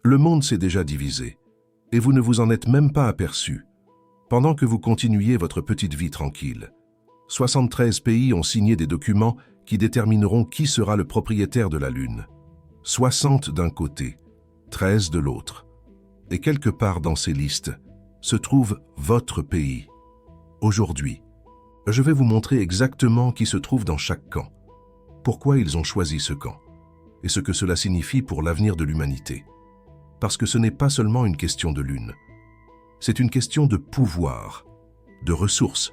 Le monde s'est déjà divisé, et vous ne vous en êtes même pas aperçu, pendant que vous continuiez votre petite vie tranquille. 73 pays ont signé des documents qui détermineront qui sera le propriétaire de la Lune. 60 d'un côté, 13 de l'autre. Et quelque part dans ces listes se trouve votre pays. Aujourd'hui, je vais vous montrer exactement qui se trouve dans chaque camp, pourquoi ils ont choisi ce camp, et ce que cela signifie pour l'avenir de l'humanité. Parce que ce n'est pas seulement une question de Lune, c'est une question de pouvoir, de ressources,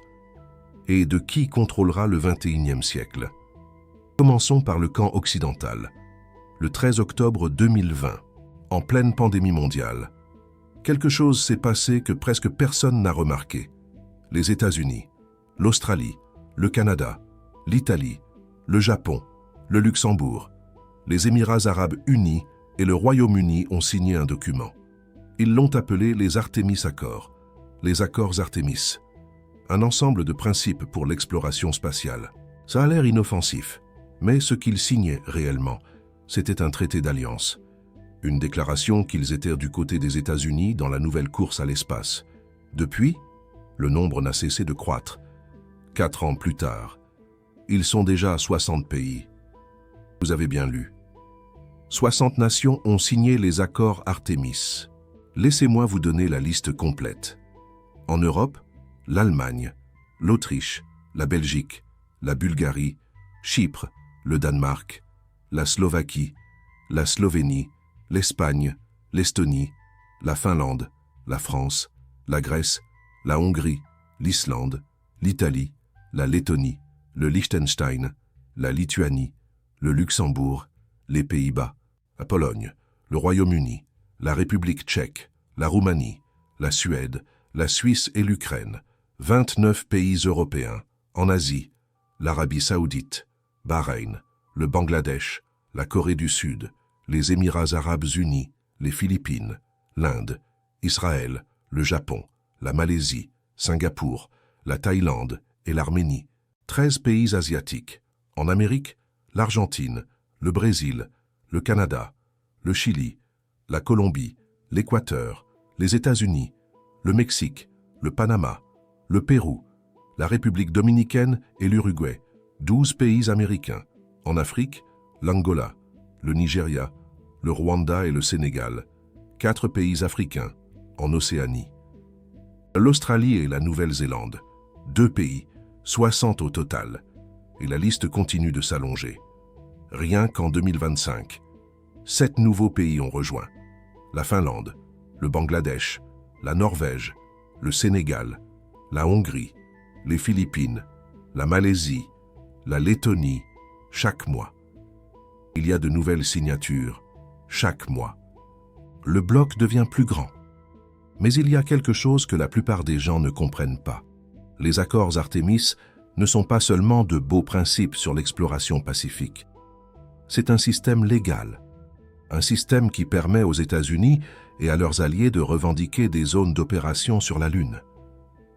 et de qui contrôlera le 21e siècle. Commençons par le camp occidental. Le 13 octobre 2020, en pleine pandémie mondiale, quelque chose s'est passé que presque personne n'a remarqué. Les États-Unis, l'Australie, le Canada, l'Italie, le Japon, le Luxembourg, les Émirats arabes unis et le Royaume-Uni ont signé un document. Ils l'ont appelé les Artemis Accords, les accords Artemis, un ensemble de principes pour l'exploration spatiale. Ça a l'air inoffensif, mais ce qu'ils signaient réellement, c'était un traité d'alliance, une déclaration qu'ils étaient du côté des États-Unis dans la nouvelle course à l'espace. Depuis, le nombre n'a cessé de croître. 4 ans plus tard, ils sont déjà à 60 pays. Vous avez bien lu. 60 nations ont signé les accords Artemis. Laissez-moi vous donner la liste complète. En Europe, l'Allemagne, l'Autriche, la Belgique, la Bulgarie, Chypre, le Danemark, la Slovaquie, la Slovénie, l'Espagne, l'Estonie, la Finlande, la France, la Grèce, la Hongrie, l'Islande, l'Italie, la Lettonie, le Liechtenstein, la Lituanie, le Luxembourg, les Pays-Bas, la Pologne, le Royaume-Uni, la République tchèque, la Roumanie, la Suède, la Suisse et l'Ukraine, 29 pays européens, en Asie, l'Arabie saoudite, Bahreïn, le Bangladesh, la Corée du Sud, les Émirats arabes unis, les Philippines, l'Inde, Israël, le Japon, la Malaisie, Singapour, la Thaïlande et l'Arménie, 13 pays asiatiques, en Amérique, l'Argentine, le Brésil, le Canada, le Chili, la Colombie, l'Équateur, les États-Unis, le Mexique, le Panama, le Pérou, la République dominicaine et l'Uruguay, 12 pays américains, en Afrique, l'Angola, le Nigeria, le Rwanda et le Sénégal, 4 pays africains, en Océanie, l'Australie et la Nouvelle-Zélande, 2 pays, 60 au total, et la liste continue de s'allonger. Rien qu'en 2025, 7 nouveaux pays ont rejoint. La Finlande, le Bangladesh, la Norvège, le Sénégal, la Hongrie, les Philippines, la Malaisie, la Lettonie, chaque mois. Il y a de nouvelles signatures, chaque mois. Le bloc devient plus grand. Mais il y a quelque chose que la plupart des gens ne comprennent pas. Les accords Artemis ne sont pas seulement de beaux principes sur l'exploration pacifique. C'est un système légal. Un système qui permet aux États-Unis et à leurs alliés de revendiquer des zones d'opération sur la Lune.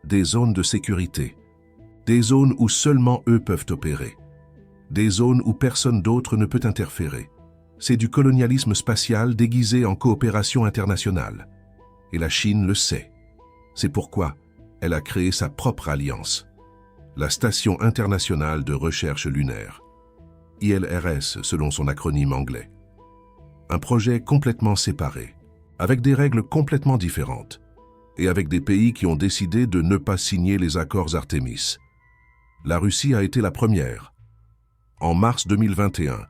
Des zones de sécurité. Des zones où seulement eux peuvent opérer. Des zones où personne d'autre ne peut interférer. C'est du colonialisme spatial déguisé en coopération internationale. Et la Chine le sait. C'est pourquoi elle a créé sa propre alliance. La Station internationale de recherche lunaire. ILRS selon son acronyme anglais. Un projet complètement séparé, avec des règles complètement différentes, et avec des pays qui ont décidé de ne pas signer les accords Artemis. La Russie a été la première. En mars 2021,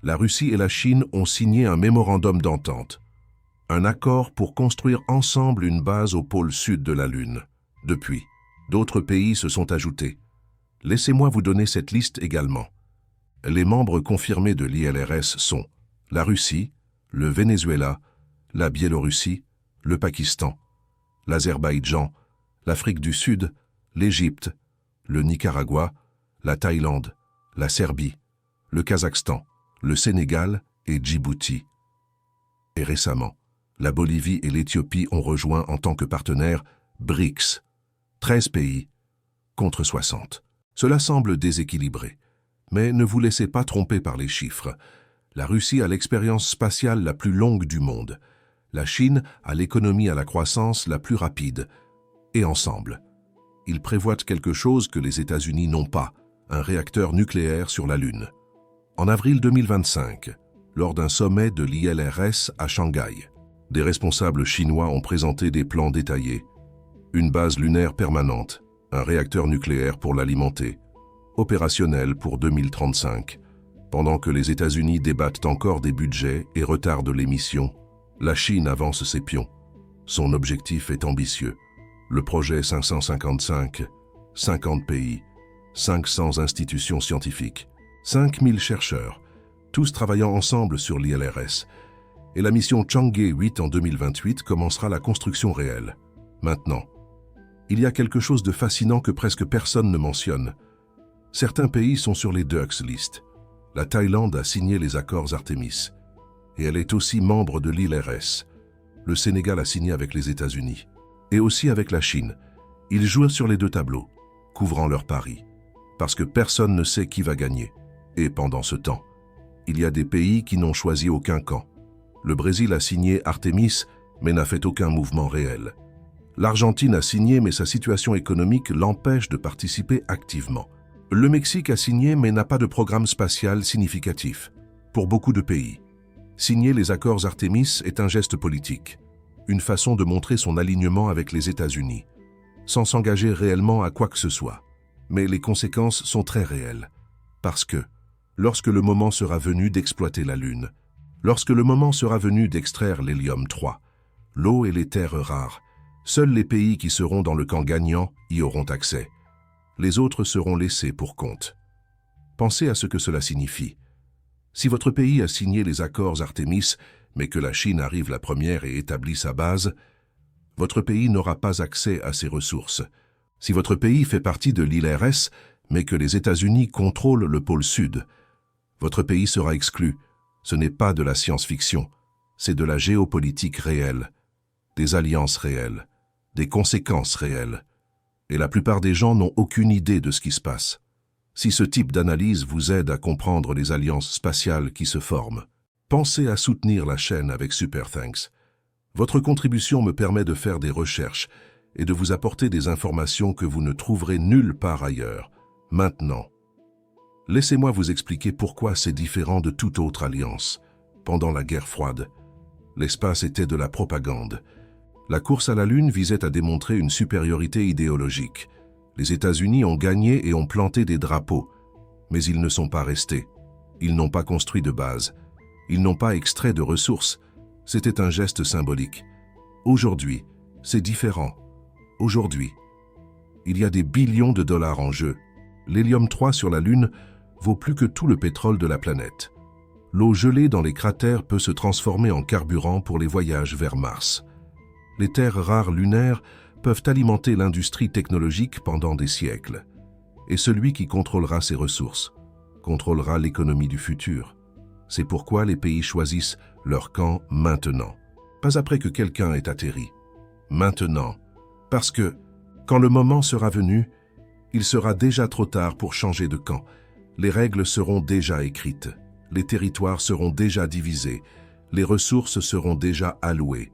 la Russie et la Chine ont signé un mémorandum d'entente, un accord pour construire ensemble une base au pôle sud de la Lune. Depuis, d'autres pays se sont ajoutés. Laissez-moi vous donner cette liste également. Les membres confirmés de l'ILRS sont la Russie, le Venezuela, la Biélorussie, le Pakistan, l'Azerbaïdjan, l'Afrique du Sud, l'Égypte, le Nicaragua, la Thaïlande, la Serbie, le Kazakhstan, le Sénégal et Djibouti. Et récemment, la Bolivie et l'Éthiopie ont rejoint en tant que partenaires BRICS, 13 pays contre 60. Cela semble déséquilibré, mais ne vous laissez pas tromper par les chiffres. La Russie a l'expérience spatiale la plus longue du monde. La Chine a l'économie à la croissance la plus rapide. Et ensemble, ils prévoient quelque chose que les États-Unis n'ont pas, un réacteur nucléaire sur la Lune. En avril 2025, lors d'un sommet de l'ILRS à Shanghai, des responsables chinois ont présenté des plans détaillés. Une base lunaire permanente, un réacteur nucléaire pour l'alimenter, opérationnel pour 2035. Pendant que les États-Unis débattent encore des budgets et retardent les missions, la Chine avance ses pions. Son objectif est ambitieux. Le projet 555, 50 pays, 500 institutions scientifiques, 5000 chercheurs, tous travaillant ensemble sur l'ILRS. Et la mission Chang'e 8 en 2028 commencera la construction réelle. Maintenant, il y a quelque chose de fascinant que presque personne ne mentionne. Certains pays sont sur les Ducks List. La Thaïlande a signé les accords Artemis. Et elle est aussi membre de l'ILRS. Le Sénégal a signé avec les États-Unis. Et aussi avec la Chine. Ils jouent sur les deux tableaux, couvrant leur pari. Parce que personne ne sait qui va gagner. Et pendant ce temps, il y a des pays qui n'ont choisi aucun camp. Le Brésil a signé Artemis, mais n'a fait aucun mouvement réel. L'Argentine a signé, mais sa situation économique l'empêche de participer activement. Le Mexique a signé, mais n'a pas de programme spatial significatif. Pour beaucoup de pays, signer les accords Artemis est un geste politique, une façon de montrer son alignement avec les États-Unis, sans s'engager réellement à quoi que ce soit. Mais les conséquences sont très réelles, parce que, lorsque le moment sera venu d'exploiter la Lune, lorsque le moment sera venu d'extraire l'hélium 3, l'eau et les terres rares, seuls les pays qui seront dans le camp gagnant y auront accès. Les autres seront laissés pour compte. Pensez à ce que cela signifie. Si votre pays a signé les accords Artemis, mais que la Chine arrive la première et établit sa base, votre pays n'aura pas accès à ces ressources. Si votre pays fait partie de l'ILRS, mais que les États-Unis contrôlent le pôle sud, votre pays sera exclu. Ce n'est pas de la science-fiction, c'est de la géopolitique réelle, des alliances réelles, des conséquences réelles. Et la plupart des gens n'ont aucune idée de ce qui se passe. Si ce type d'analyse vous aide à comprendre les alliances spatiales qui se forment, pensez à soutenir la chaîne avec Super Thanks. Votre contribution me permet de faire des recherches et de vous apporter des informations que vous ne trouverez nulle part ailleurs. Maintenant, laissez-moi vous expliquer pourquoi c'est différent de toute autre alliance. Pendant la guerre froide, l'espace était de la propagande. La course à la Lune visait à démontrer une supériorité idéologique. Les États-Unis ont gagné et ont planté des drapeaux, mais ils ne sont pas restés. Ils n'ont pas construit de base. Ils n'ont pas extrait de ressources. C'était un geste symbolique. Aujourd'hui, c'est différent. Aujourd'hui, il y a des billions de dollars en jeu. L'hélium 3 sur la Lune vaut plus que tout le pétrole de la planète. L'eau gelée dans les cratères peut se transformer en carburant pour les voyages vers Mars. Les terres rares lunaires peuvent alimenter l'industrie technologique pendant des siècles. Et celui qui contrôlera ces ressources contrôlera l'économie du futur. C'est pourquoi les pays choisissent leur camp maintenant. Pas après que quelqu'un ait atterri. Maintenant. Parce que, quand le moment sera venu, il sera déjà trop tard pour changer de camp. Les règles seront déjà écrites. Les territoires seront déjà divisés. Les ressources seront déjà allouées.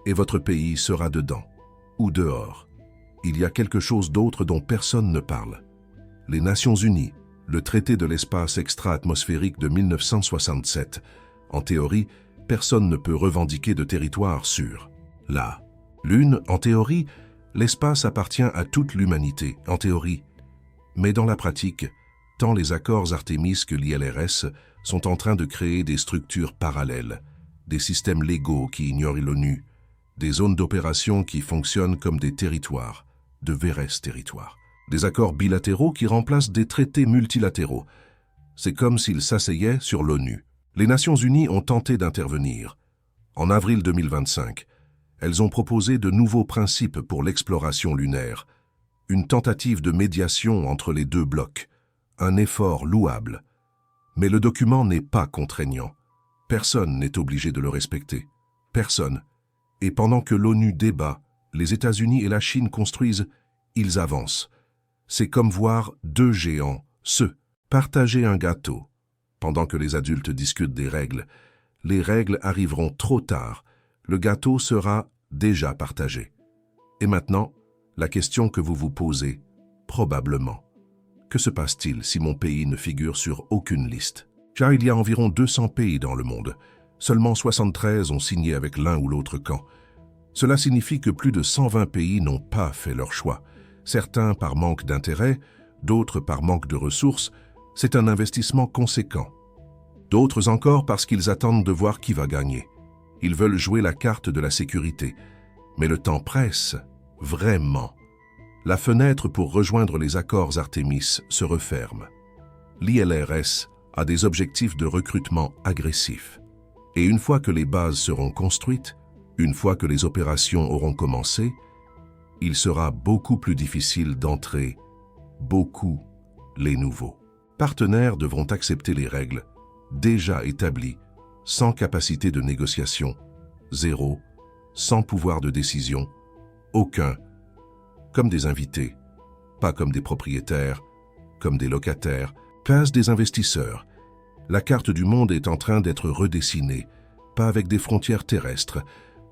Et votre pays sera dedans, ou dehors. Il y a quelque chose d'autre dont personne ne parle. Les Nations Unies, le traité de l'espace extra-atmosphérique de 1967. En théorie, personne ne peut revendiquer de territoire sur la Lune. En théorie, l'espace appartient à toute l'humanité, en théorie. Mais dans la pratique, tant les accords Artemis que l'ILRS sont en train de créer des structures parallèles, des systèmes légaux qui ignorent l'ONU, des zones d'opération qui fonctionnent comme des territoires, de vrais territoires. Des accords bilatéraux qui remplacent des traités multilatéraux. C'est comme s'ils s'asseyaient sur l'ONU. Les Nations Unies ont tenté d'intervenir. En avril 2025, elles ont proposé de nouveaux principes pour l'exploration lunaire, une tentative de médiation entre les deux blocs, un effort louable. Mais le document n'est pas contraignant. Personne n'est obligé de le respecter. Personne. Et pendant que l'ONU débat, les États-Unis et la Chine construisent, ils avancent. C'est comme voir deux géants se partager un gâteau. Pendant que les adultes discutent des règles, les règles arriveront trop tard. le gâteau sera déjà partagé. Et maintenant, la question que vous vous posez, probablement. Que se passe-t-il si mon pays ne figure sur aucune liste? Car il y a environ 200 pays dans le monde. Seulement 73 ont signé avec l'un ou l'autre camp. Cela signifie que plus de 120 pays n'ont pas fait leur choix. Certains par manque d'intérêt, d'autres par manque de ressources. C'est un investissement conséquent. D'autres encore parce qu'ils attendent de voir qui va gagner. Ils veulent jouer la carte de la sécurité. Mais le temps presse, vraiment. La fenêtre pour rejoindre les accords Artémis se referme. L'ILRS a des objectifs de recrutement agressifs. Et une fois que les bases seront construites, une fois que les opérations auront commencé, il sera beaucoup plus difficile d'entrer, beaucoup, les nouveaux. Partenaires devront accepter les règles, déjà établies, sans capacité de négociation, zéro, sans pouvoir de décision, aucun, comme des invités, pas comme des propriétaires, comme des locataires, place des investisseurs. La carte du monde est en train d'être redessinée, pas avec des frontières terrestres,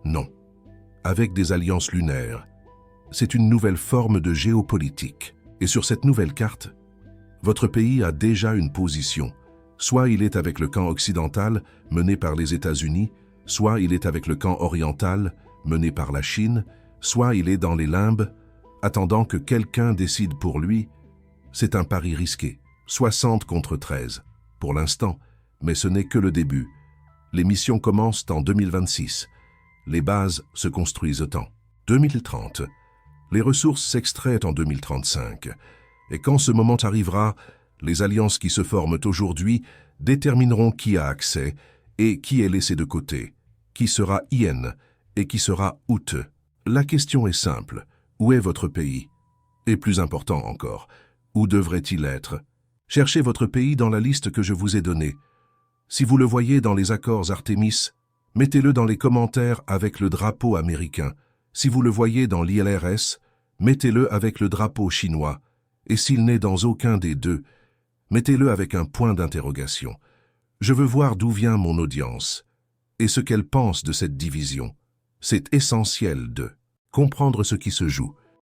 non, avec des alliances lunaires. C'est une nouvelle forme de géopolitique. Et sur cette nouvelle carte, votre pays a déjà une position. Soit il est avec le camp occidental, mené par les États-Unis, soit il est avec le camp oriental, mené par la Chine, soit il est dans les limbes, attendant que quelqu'un décide pour lui. C'est un pari risqué, 60 contre 13, pour l'instant, mais ce n'est que le début. Les missions commencent en 2026. Les bases se construisent en 2030. Les ressources s'extraient en 2035. Et quand ce moment arrivera, les alliances qui se forment aujourd'hui détermineront qui a accès et qui est laissé de côté, qui sera IN et qui sera OUT. La question est simple. Où est votre pays? Et plus important encore, où devrait-il être? Cherchez votre pays dans la liste que je vous ai donnée. Si vous le voyez dans les accords Artémis, mettez-le dans les commentaires avec le drapeau américain. Si vous le voyez dans l'ILRS, mettez-le avec le drapeau chinois. Et s'il n'est dans aucun des deux, mettez-le avec un point d'interrogation. Je veux voir d'où vient mon audience et ce qu'elle pense de cette division. C'est essentiel de comprendre ce qui se joue.